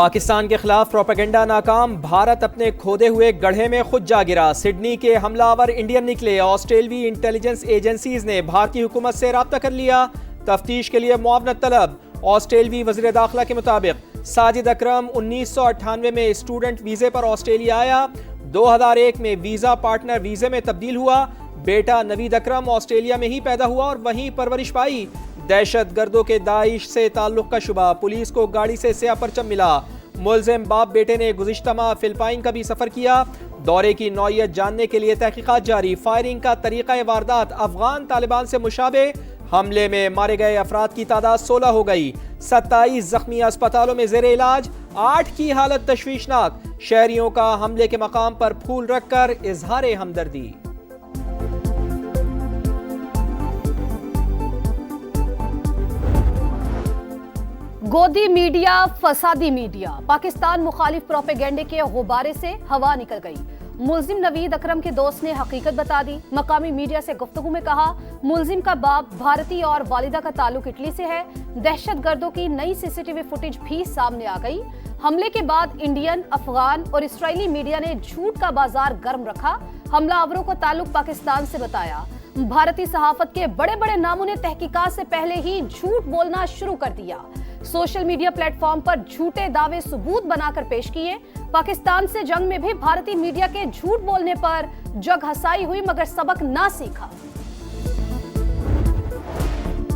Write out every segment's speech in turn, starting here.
पाकिस्तान के खिलाफ प्रोपेगेंडा नाकाम, भारत अपने खोदे हुए गड्ढे में खुद जा गिरा। सिडनी के हमलावर इंडियन निकले। ऑस्ट्रेलियाई इंटेलिजेंस एजेंसीज ने भारतीय हुकूमत से राब्ता कर लिया। तफ्तीश के लिए मुआवनत तलब। ऑस्ट्रेलियाई वज़ीर दाखिला के मुताबिक साजिद अकरम 1998 में स्टूडेंट वीज़े पर ऑस्ट्रेलिया आया। 2001 में वीज़ा पार्टनर वीज़े में तब्दील हुआ। बेटा नवीद अकरम ऑस्ट्रेलिया में ही पैदा हुआ और वहीं परवरिश पाई। दहशत गर्दों के दाइश से ताल्लुक का शुबा, पुलिस को गाड़ी से स्याह परचम मिला। मुलजिम बाप बेटे ने गुज़िश्ता माह फिलिपाइन का भी सफ़र किया। दौरे की नौइयत जानने के लिए तहकीकात जारी। फायरिंग का तरीक़ा वारदात अफगान तालिबान से मुशाबे। हमले में मारे गए अफराद की तादाद 16 हो गई। 27 जख्मी अस्पतालों में ज़ेरे इलाज। 8 की हालत तशवीशनाक। शहरियों का हमले के मकाम पर फूल रखकर इजहार हमदर्दी। गोदी मीडिया, फसादी मीडिया, पाकिस्तान मुखालिफ प्रोपेगेंडे के गुब्बारे से हवा निकल गई। मुलजिम नवीद अकरम के दोस्त ने हकीकत बता दी। मकामी मीडिया से गुफ्तगू में कहा, मुलजिम का बाप भारतीय और वालिदा का ताल्लुक इटली से है। दहशत गर्दों की नई सीसीटीवी फुटेज भी सामने आ गई। हमले के बाद इंडियन, अफगान और इसराइली मीडिया ने झूठ का बाजार गर्म रखा। हमलावरों को ताल्लुक पाकिस्तान से बताया। भारतीय सहाफत के बड़े बड़े नामों ने तहकीकात से पहले ही झूठ बोलना शुरू कर दिया। सोशल मीडिया प्लेटफॉर्म पर झूठे दावे सबूत बनाकर पेश किए। पाकिस्तान से जंग में भी भारतीय मीडिया के झूठ बोलने पर जग हंसाई हुई, मगर सबक ना सीखा।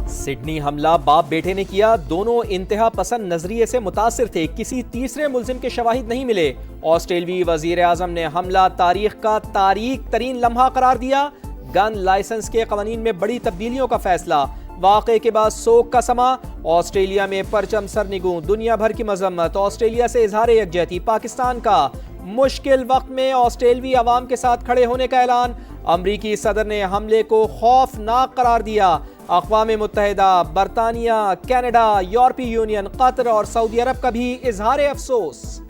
सिडनी हमला बाप बेटे ने किया। दोनों इंतहा पसंद नजरिए से मुतासिर थे। किसी तीसरे मुलजिम के शवाहिद नहीं मिले। ऑस्ट्रेलियाई वजीर आजम ने हमला तारीख का तारीख तरीन लम्हा करार दिया। गन लाइसेंस के कवानीन में बड़ी तब्दीलियों का फैसला। वाक़े के बाद सोग का समा। ऑस्ट्रेलिया में परचम सरनिगूं, दुनिया भर की मजम्मत। ऑस्ट्रेलिया से इजहार यकजहती। पाकिस्तान का मुश्किल वक्त में ऑस्ट्रेलियाई अवाम के साथ खड़े होने का ऐलान। अमरीकी सदर ने हमले को खौफनाक करार दिया। अक़वाम मुत्तहिदा, बरतानिया, कनाडा, यूरोपीय यूनियन, कतर और सऊदी अरब का भी इजहार अफसोस।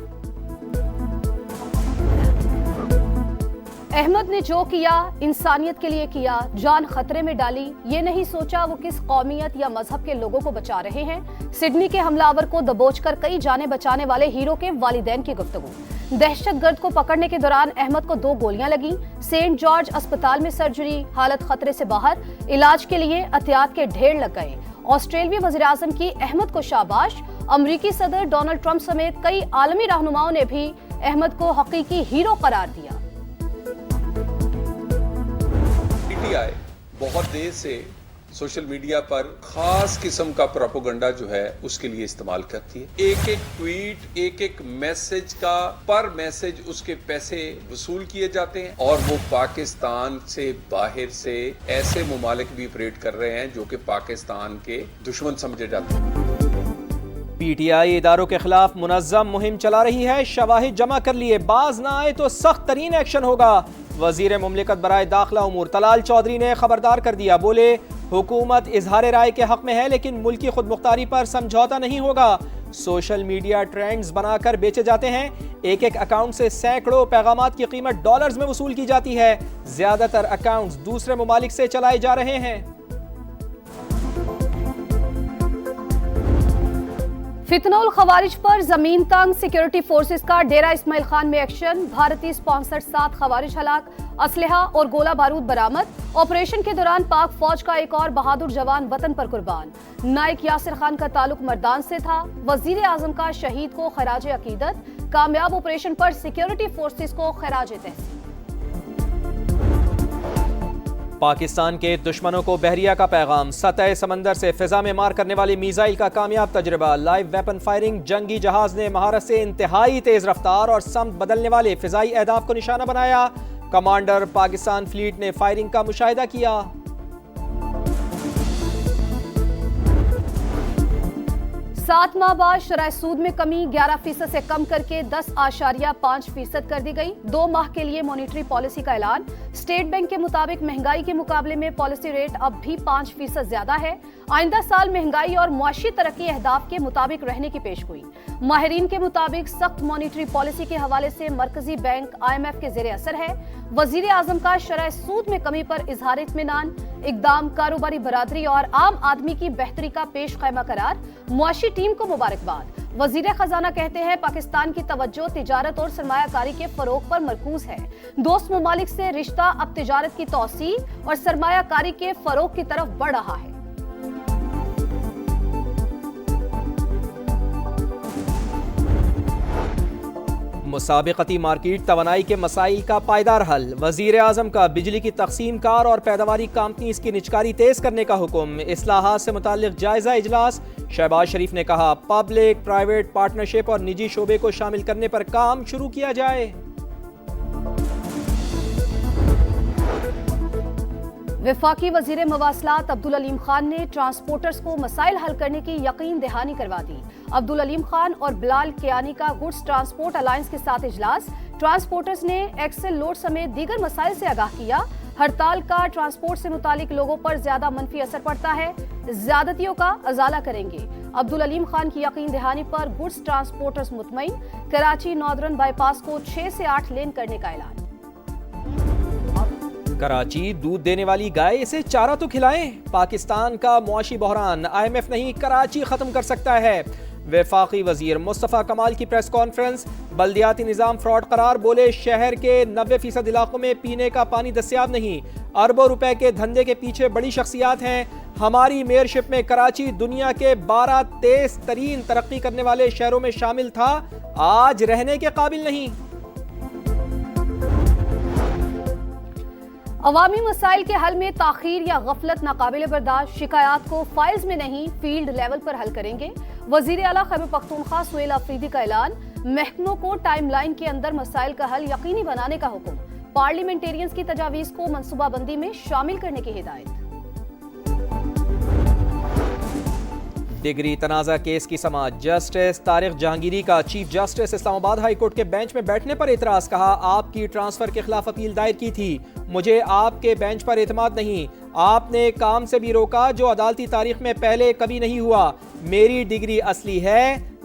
अहमद ने जो किया इंसानियत के लिए किया, जान खतरे में डाली। ये नहीं सोचा वो किस कौमियत या मजहब के लोगों को बचा रहे हैं। सिडनी के हमलावर को दबोचकर कई जाने बचाने वाले हीरो के वालिदैन की गुफ्तगू। दहशतगर्द को पकड़ने के दौरान अहमद को 2 गोलियां लगी। सेंट जॉर्ज अस्पताल में सर्जरी, हालत खतरे से बाहर। इलाज के लिए एहतियात के ढेर लग गए। ऑस्ट्रेलियाई वज़ीर आज़म की अहमद को शाबाश। अमरीकी सदर डोनाल्ड ट्रंप समेत कई आलमी रहनुमाओं ने भी अहमद को हकीकी हीरो करार दिया। बहुत देर से सोशल मीडिया पर खास किस्म का प्रोपेगेंडा जो है उसके लिए इस्तेमाल करती है। एक एक ट्वीट, एक एक मैसेज का पर मैसेज उसके पैसे वसूल किए जाते हैं और वो पाकिस्तान से बाहर से ऐसे मुमालिक भी ऑपरेट कर रहे हैं जो कि पाकिस्तान के दुश्मन समझे जाते हैं। पीटीआई इदारों के खिलाफ मुनज़्ज़म मुहिम चला रही है। शवाहिद जमा कर लिए, बाज ना आए तो सख्त तरीन एक्शन होगा। वजीर मुमलिकत बराए दाखिला उमूर तलाल चौधरी ने खबरदार कर दिया। बोले, हुकूमत इजहार राय के हक में है लेकिन मुल्की खुद मुख्तारी पर समझौता नहीं होगा। सोशल मीडिया ट्रेंड्स बनाकर बेचे जाते हैं। एक एक अकाउंट से सैकड़ों पैगामात की कीमत डॉलर्स में वसूल की जाती है। ज्यादातर अकाउंट्स दूसरे मुमालिक से चलाए जा रहे हैं। फितनउल खवारिज पर जमीन तंग, सिक्योरिटी फोर्सेस का डेरा इस्माइल खान में एक्शन। भारतीय स्पॉन्सर्ड 7 खवारिज हलाक, असलहा और गोला बारूद बरामद। ऑपरेशन के दौरान पाक फौज का एक और बहादुर जवान वतन पर कुर्बान। नाइक यासिर खान का ताल्लुक मर्दान से था। वजीर आजम का शहीद को खराज अकीदत। कामयाब ऑपरेशन पर सिक्योरिटी फोर्सेस को खराज तहसीन। पाकिस्तान के दुश्मनों को बहरिया का पैगाम। सतह समंदर से फिजा में मार करने वाली मिसाइल का कामयाब तजर्बा। Live weapon firing. जंगी जहाज ने महारत से इंतहाई तेज रफ्तार और समत बदलने वाले फिजाई अहदाफ को निशाना बनाया। कमांडर पाकिस्तान फ्लीट ने फायरिंग का मुशाहिदा किया। 7 माह बाद शरह सूद में कमी 11% से कम करके 10.5% कर दी गई। 2 माह के लिए मॉनिटरी पॉलिसी का ऐलान। स्टेट बैंक के मुताबिक महंगाई के मुकाबले में पॉलिसी रेट अब भी 5% ज्यादा है। आइंदा साल महंगाई और मुआशी तरक्की अहदाफ के मुताबिक रहने की पेशगोई। माहिरीन के मुताबिक सख्त मॉनिटरी पॉलिसी के हवाले से मरकजी बैंक IMF के जेर असर है। वजीर आजम का शरह सूद में कमी पर इजहार इत्मीनान। इकदाम कारोबारी बरादरी और आम आदमी की बेहतरी का पेश खैमा करार। मुआशी टीम को मुबारकबाद। वजीर खजाना कहते हैं पाकिस्तान की तवज्जो तिजारत और सरमायाकारी के फरोग पर मरकूज है। दोस्त ममालिक से रिश्ता अब तिजारत की तौसी और सरमायाकारी के फरोग की तरफ बढ़ रहा है। मुसाबिकती मार्केट तवानाई के मसाइल का पायदार हल। वजीर आजम का बिजली की तकसीम कार और पैदावारी कंपनीज की निजकारी तेज करने का हुक्म। इस्लाहात से मुताल्लिक जायजा इजलास। शहबाज शरीफ ने कहा पब्लिक प्राइवेट पार्टनरशिप और निजी शोबे को शामिल करने पर काम शुरू किया जाए। वफाकी वजीर मवासलात अब्दुल अलीम खान ने ट्रांसपोर्टर्स को मसाइल हल करने की यकीन दहानी करवा दी। अब्दुल अलीम खान और बिलाल कियानी का गुड्स ट्रांसपोर्ट अलायंस के साथ इजलास। ट्रांसपोर्टर्स ने एक्सेल लोड समेत दीगर मसाइल से आगाह किया। हड़ताल का ट्रांसपोर्ट से मुतालिक लोगों पर ज्यादा मनफी असर पड़ता है, ज्यादतियों का अजाला करेंगे। अब्दुल अलीम खान की यकीन दहानी पर गुड्स ट्रांसपोर्टर्स मुतमईन। कराची नॉर्दर्न बाईपास को 6 से 8 लेन करने का ऐलान। कराची दूध देने वाली गाय, इसे चारा तो खिलाएं। पाकिस्तान का मुआशी बहरान IMF नहीं कराची खत्म कर सकता है। वफाकी वजीर मुस्तफ़ा कमाल की प्रेस कॉन्फ्रेंस। बल्दियाती निज़ाम फ्रॉड करार, बोले शहर के 90% इलाकों में पीने का पानी दस्तियाब नहीं। अरबों रुपए के धंधे के पीछे बड़ी शख्सियात हैं। हमारी मेयरशिप में कराची दुनिया के 12 तेज तरीन तरक्की करने वाले शहरों में शामिल था, आज रहने के काबिल नहीं। अवामी मसाइल के हल में ताखीर या गफलत नाकाबिल बर्दाश्त। शिकायत को फाइल्स में नहीं फील्ड लेवल पर हल करेंगे। वजीर आला खैबर पख्तूनख्वा सुहेल अफरीदी का ऐलान। महकमों को टाइमलाइन के अंदर मसाइल का हल यकीनी बनाने का हुक्म। पार्लियामेंटेरियंस की तजावीज को मनसूबाबंदी में शामिल करने की हिदायत। डिग्री तनाज़ा केस की समाअत। जस्टिस तारिक जहांगीरी का chief justice Islamabad high court के बेंच में बैठने पर एतराज। कहा आपकी ट्रांसफर के खिलाफ अपील दायर की थी, मुझे आपके बेंच पर एतमाद नहीं। आपने काम से भी रोका जो अदालती तारीख में पहले कभी नहीं हुआ। मेरी डिग्री असली है।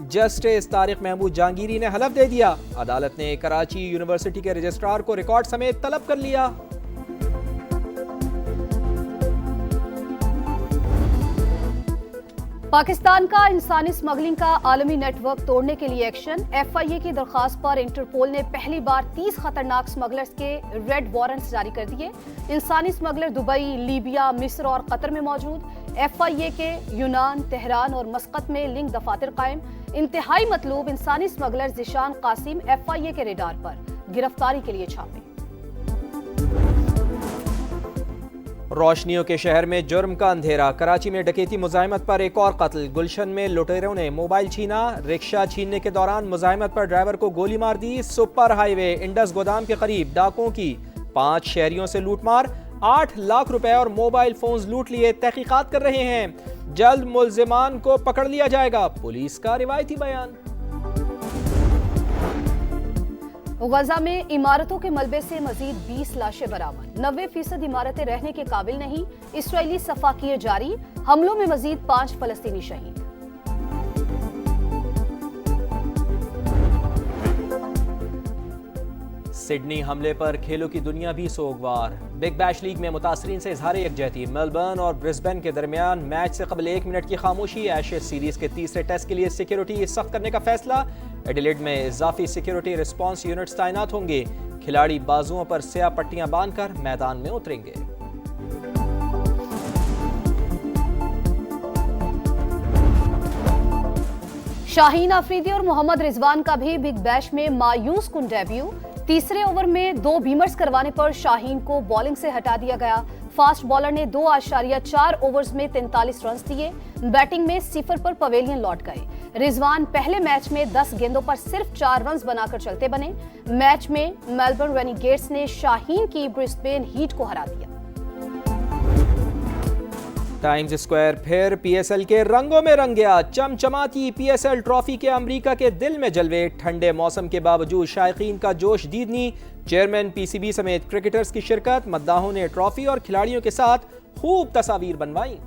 जस्टिस तारिक महमूद जहांगीरी ने हलफ दे दिया। अदालत ने कराची यूनिवर्सिटी के रजिस्ट्रार को रिकॉर्ड समेत तलब कर लिया। पाकिस्तान का इंसानी स्मगलिंग का आलमी नेटवर्क तोड़ने के लिए एक्शन। FIA की दरखास्त पर इंटरपोल ने पहली बार 30 खतरनाक स्मगलर्स के रेड वारंट्स जारी कर दिए। इंसानी स्मगलर दुबई, लीबिया, मिस्र और कतर में मौजूद। FIA के यूनान, तेहरान और मस्कत में लिंक दफातर कायम। इंतहाई मतलूब इंसानी स्मगलर जिशान कासिम FIA के रेडार पर, गिरफ्तारी के लिए छापे। रोशनियों के शहर में जुर्म का अंधेरा। कराची में डकैती मुजाहिमत पर एक और कत्ल। गुलशन में लुटेरों ने मोबाइल छीना। रिक्शा छीनने के दौरान मुजाहिमत पर ड्राइवर को गोली मार दी। सुपर हाईवे इंडस गोदाम के करीब डाकुओं की 5 शहरियों से लूटमार। 8 लाख रुपए और मोबाइल फोन्स लूट लिए। तहकीकात कर रहे हैं, जल्द मुल्जिमान को पकड़ लिया जाएगा, पुलिस का रिवायती बयान। गजा में इमारतों के मलबे से मजीद 20 लाशें बरामद। 90% इमारतें रहने के काबिल नहीं। इसराइली सफाकिये जारी। हमलों में मजीद 5 फलस्तीनी शहीद। सिडनी हमले पर खेलों की दुनिया भी सोगवार। बिग बैश लीग में मुतासरीन से इजहार यकजहती। मेलबर्न और ब्रिस्बेन के दरमियान मैच से कबल 1 मिनट की खामोशी। एशेज सीरीज के तीसरे टेस्ट के लिए सिक्योरिटी सख्त करने का फैसला। एडिलेड में इजाफी सिक्योरिटी रिस्पॉन्स यूनिट्स तैनात होंगे। खिलाड़ी बाजुओं पर स्याह पट्टियां बांधकर मैदान में उतरेंगे। शाहीन अफरीदी और मोहम्मद रिजवान का भी बिग बैश में मायूस कुन डेब्यू। तीसरे ओवर में 2 बीमर्स करवाने पर शाहीन को बॉलिंग से हटा दिया गया। फास्ट बॉलर ने 2.4 ओवर्स में 43 रन दिए। बैटिंग में 0 पर पवेलियन लौट गए। रिजवान पहले मैच में 10 गेंदों पर सिर्फ 4 रन बनाकर चलते बने। मैच में मेलबर्न रेनिगेट्स ने शाहीन की ब्रिस्बेन हीट को हरा दिया। टाइम्स स्क्वायर फिर PSL के रंगों में रंग गया। चमचमाती PSL ट्रॉफी के अमेरिका के दिल में जलवे। ठंडे मौसम के बावजूद शायकीन का जोश दीदनी। चेयरमैन PCB समेत क्रिकेटर्स की शिरकत। मद्दाहों ने ट्रॉफी और खिलाड़ियों के साथ खूब तस्वीर बनवाई।